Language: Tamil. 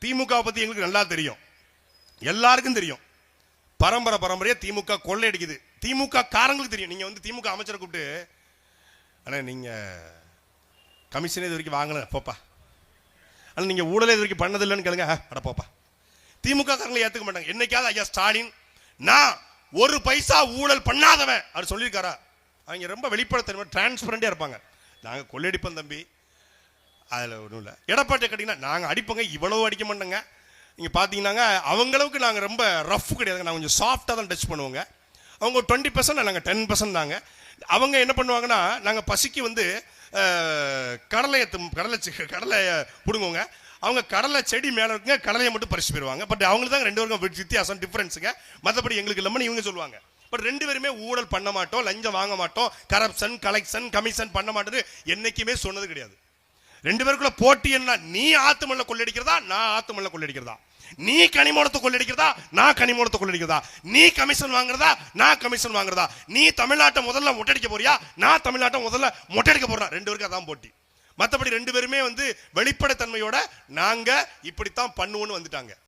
திமுக பத்தி எங்களுக்கு நல்லா தெரியும், எல்லாருக்கும் தெரியும். பரம்பரையா திமுக கொள்ளையடிக்குது. திமுக காரங்களுக்கு தெரியும். நீங்க வந்து திமுக அமைச்சரை கூப்பிட்டு, ஆனா நீங்க கமிஷனே இது வரைக்கும் வாங்கல போப்பா, ஆனால் நீங்க ஊழலே இது வரைக்கும் பண்ணதில்லைன்னு கேளுங்க, அட போப்பா. திமுக காரங்களை ஏத்துக்க மாட்டாங்க. என்னைக்காவது ஐயா ஸ்டாலின் நான் ஒரு பைசா ஊழல் பண்ணாதவன் அவர் சொல்லியிருக்காரா? அவங்க ரொம்ப வெளிப்படைத்தன்மை டிரான்ஸ்பரண்டா இருப்பாங்க. நாங்க கொள்ளையடிப்போம் தம்பி, அதில் ஒன்றும் இல்லை. எடப்பாடி கேட்டிங்கன்னா நாங்கள் அடிப்போங்க, இவ்வளவு அடிக்க மாட்டோங்க. நீங்கள் பார்த்தீங்கன்னாங்க அவங்களவுக்கு நாங்கள் ரொம்ப ரஃப் கிடையாதுங்க, நாங்கள் கொஞ்சம் சாஃப்டாக தான் டச் பண்ணுவோங்க. அவங்க 20%, நாங்கள் 10% தாங்க. அவங்க என்ன பண்ணுவாங்கன்னா, நாங்கள் பசிக்கு வந்து கடலையை பிடுங்குவோங்க. அவங்க கடலை செடி மேலே இருக்குங்க, கடலையை மட்டும் பறிச்சு போயிடுவாங்க. பட் அவங்களுக்கு தான் 2 பேருக்கும் வித்தியாசம், டிஃபரன்ஸுங்க. மற்றபடி எங்களுக்கு இல்லைன்னு இவங்க சொல்லுவாங்க. பட் 2 பேருமே ஊழல் பண்ண மாட்டோம், லஞ்சம் வாங்க மாட்டோம், கரப்ஷன் கலெக்ஷன் கமிஷன் பண்ண மாட்டேன்னு என்னைக்குமே சொன்னது கிடையாது. 2 பேருக்குள்ள போட்டி என்ன? நீ ஆத்துமல்ல கொள்ளடிக்கிறதா, நான் ஆத்துமல்ல கொள்ளடிக்கிறதா? நீ கனிமூலத்தை கொள்ளடிக்கிறதா, நான் கனிமூலத்தை கொள்ளடிக்கிறதா? நீ கமிஷன் வாங்குறதா, நான் கமிஷன் வாங்குறதா? நீ தமிழ்நாட்டை முதல்ல மொட்டையடிக்க போறியா, நான் தமிழ்நாட்டை முதல்ல மொட்டையடிக்க போறேன்? 2 பேருக்கு அதான் போட்டி. மற்றபடி 2 பேருமே வந்து வெளிப்படைத்தன்மையோட நாங்க இப்படித்தான் பண்ணுவோன்னு வந்துட்டாங்க.